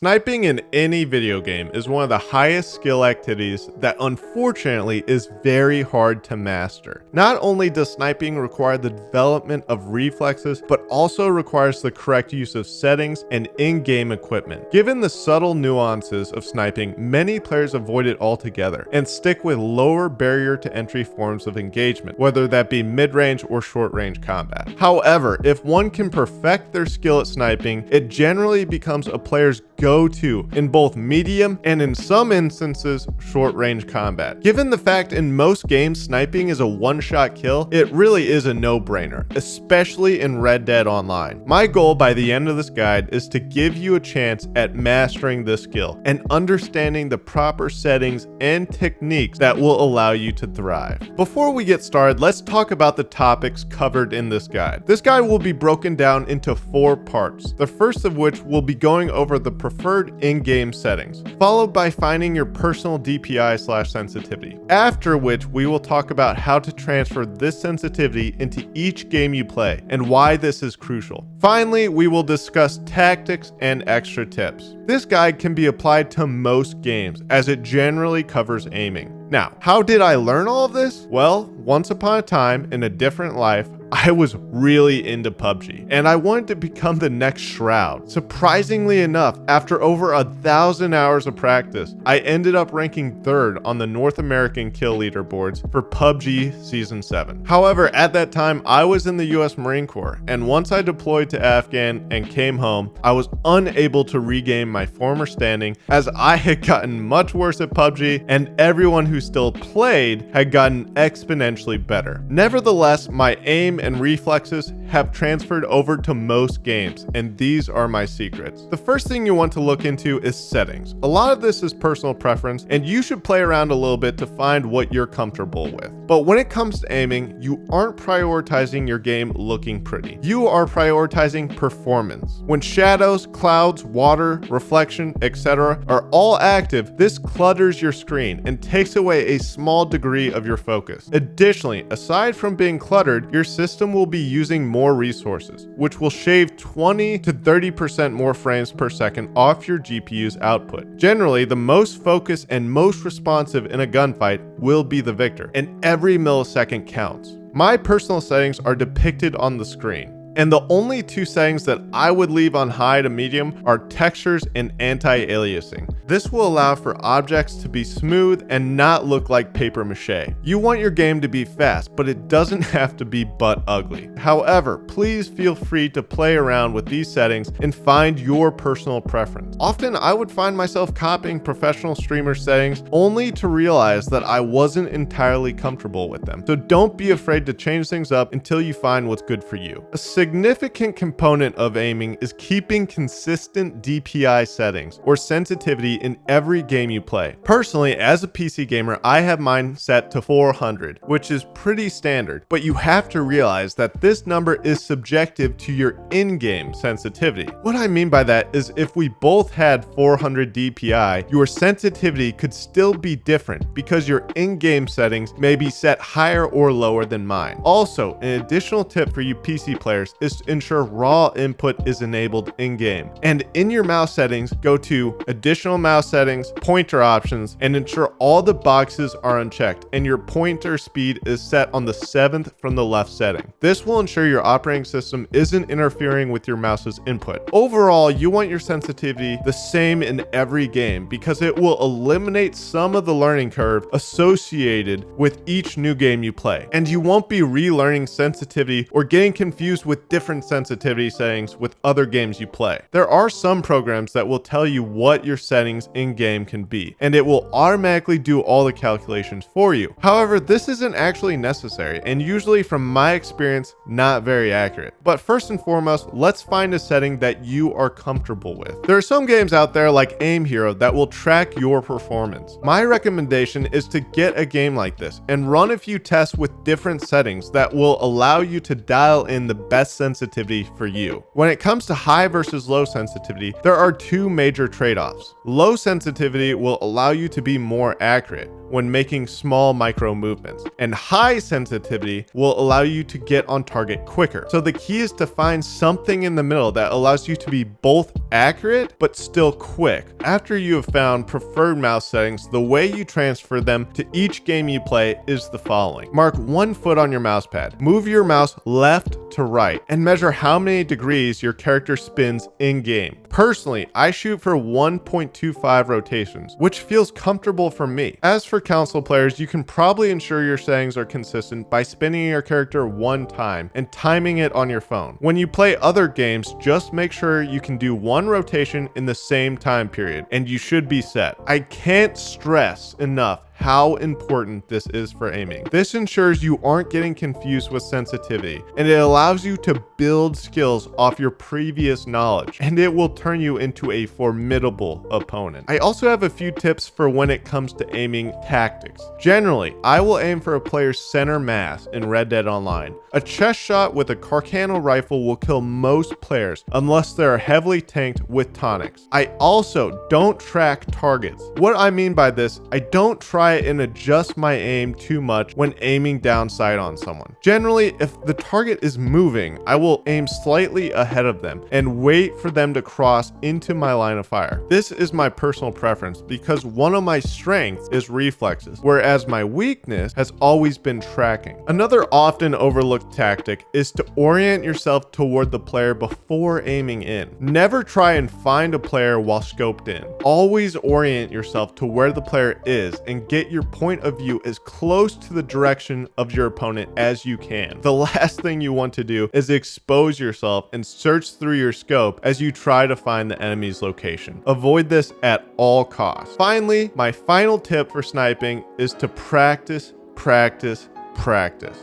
Sniping in any video game is one of the highest skill activities that unfortunately is very hard to master. Not only does sniping require the development of reflexes, but also requires the correct use of settings and in-game equipment. Given the subtle nuances of sniping, many players avoid it altogether and stick with lower barrier to entry forms of engagement, whether that be mid-range or short-range combat. However, if one can perfect their skill at sniping, it generally becomes a player's go-to in both medium and in some instances short-range combat. Given the fact in most games sniping is a one-shot kill, it really is a no-brainer, especially in Red Dead Online. My goal by the end of this guide is to give you a chance at mastering this skill and understanding the proper settings and techniques that will allow you to thrive. Before we get started, let's talk about the topics covered in this guide. This guide will be broken down into 4 parts, the first of which will be going over the preferred in-game settings, followed by finding your personal DPI/sensitivity, after which we will talk about how to transfer this sensitivity into each game you play and why this is crucial. Finally, we will discuss tactics and extra tips. This guide can be applied to most games as it generally covers aiming. Now, how did I learn all of this? Well, once upon a time in a different life, I was really into PUBG, and I wanted to become the next Shroud. Surprisingly enough, after over 1,000 hours of practice, I ended up ranking 3rd on the North American kill leaderboards for PUBG Season 7. However, at that time, I was in the US Marine Corps, and once I deployed to Afghan and came home, I was unable to regain my former standing as I had gotten much worse at PUBG, and everyone who still played had gotten exponentially better. Nevertheless, my aim and reflexes have transferred over to most games, and these are my secrets. The first thing you want to look into is settings. A lot of this is personal preference, and you should play around a little bit to find what you're comfortable with. But when it comes to aiming, you aren't prioritizing your game looking pretty. You are prioritizing performance. When shadows, clouds, water, reflection, etc. are all active, this clutters your screen and takes away a small degree of your focus. Additionally, aside from being cluttered, your system will be using more resources, which will shave 20 to 30% more frames per second off your GPU's output. Generally, the most focused and most responsive in a gunfight will be the victor, and every millisecond counts. My personal settings are depicted on the screen, and the only 2 settings that I would leave on high to medium are textures and anti-aliasing. This will allow for objects to be smooth and not look like paper mache. You want your game to be fast, but it doesn't have to be butt ugly. However, please feel free to play around with these settings and find your personal preference. Often I would find myself copying professional streamer settings only to realize that I wasn't entirely comfortable with them. So don't be afraid to change things up until you find what's good for you. A significant component of aiming is keeping consistent DPI settings or sensitivity in every game you play. Personally, as a PC gamer, I have mine set to 400, which is pretty standard, but you have to realize that this number is subjective to your in-game sensitivity. What I mean by that is if we both had 400 DPI, your sensitivity could still be different because your in-game settings may be set higher or lower than mine. Also, an additional tip for you PC players is to ensure raw input is enabled in-game. And in your mouse settings, go to additional mouse settings, pointer options, and ensure all the boxes are unchecked and your pointer speed is set on the 7th from the left setting. This will ensure your operating system isn't interfering with your mouse's input. Overall, you want your sensitivity the same in every game because it will eliminate some of the learning curve associated with each new game you play. And you won't be relearning sensitivity or getting confused with different sensitivity settings with other games you play. There are some programs that will tell you what your settings in-game can be, and it will automatically do all the calculations for you. However, this isn't actually necessary, and usually from my experience, not very accurate. But first and foremost, let's find a setting that you are comfortable with. There are some games out there like Aim Hero that will track your performance. My recommendation is to get a game like this and run a few tests with different settings that will allow you to dial in the best sensitivity for you. When it comes to high versus low sensitivity, there are 2 major trade-offs. Low sensitivity will allow you to be more accurate, when making small micro movements. And high sensitivity will allow you to get on target quicker. So the key is to find something in the middle that allows you to be both accurate but still quick. After you have found preferred mouse settings, the way you transfer them to each game you play is the following. Mark 1 foot on your mouse pad. Move your mouse left to right and measure how many degrees your character spins in game. Personally, I shoot for 1.25 rotations, which feels comfortable for me. As for console players, you can probably ensure your settings are consistent by spinning your character 1 time and timing it on your phone. When you play other games, just make sure you can do 1 rotation in the same time period, and you should be set. I can't stress enough how important this is for aiming. This ensures you aren't getting confused with sensitivity, and it allows you to build skills off your previous knowledge, and it will turn you into a formidable opponent. I also have a few tips for when it comes to aiming tactics. Generally, I will aim for a player's center mass in Red Dead Online. A chest shot with a Carcano rifle will kill most players unless they are heavily tanked with tonics. I also don't track targets. What I mean by this, I don't try and adjust my aim too much when aiming down sight on someone. Generally, if the target is moving, I will aim slightly ahead of them and wait for them to cross into my line of fire. This is my personal preference because one of my strengths is reflexes, whereas my weakness has always been tracking. Another often overlooked tactic is to orient yourself toward the player before aiming in. Never try and find a player while scoped in. Always orient yourself to where the player is and get your point of view as close to the direction of your opponent as you can. The last thing you want to do is expose yourself and search through your scope as you try to find the enemy's location. Avoid this at all costs. Finally, my final tip for sniping is to practice.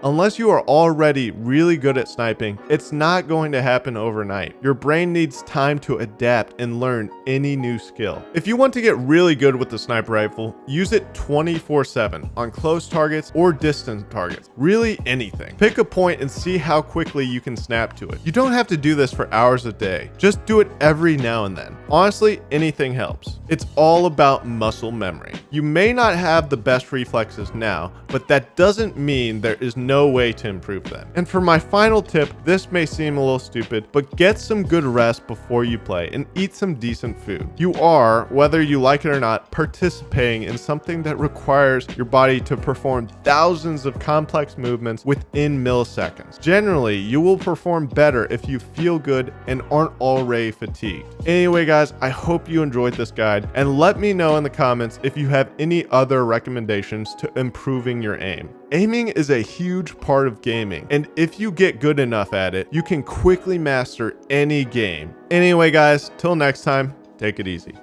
Unless you are already really good at sniping, it's not going to happen overnight. Your brain needs time to adapt and learn any new skill. If you want to get really good with the sniper rifle, use it 24/7 on close targets or distant targets. Really anything. Pick a point and see how quickly you can snap to it. You don't have to do this for hours a day. Just do it every now and then. Honestly, anything helps. It's all about muscle memory. You may not have the best reflexes now, but that doesn't mean there is no way to improve them. And for my final tip, this may seem a little stupid, but get some good rest before you play and eat some decent food. You are, whether you like it or not, participating in something that requires your body to perform thousands of complex movements within milliseconds. Generally, you will perform better if you feel good and aren't already fatigued. Anyway, guys, I hope you enjoyed this guide, and let me know in the comments if you have any other recommendations to improving your aim. Aiming is a huge part of gaming, and if you get good enough at it, you can quickly master any game. Anyway, guys, till next time, take it easy.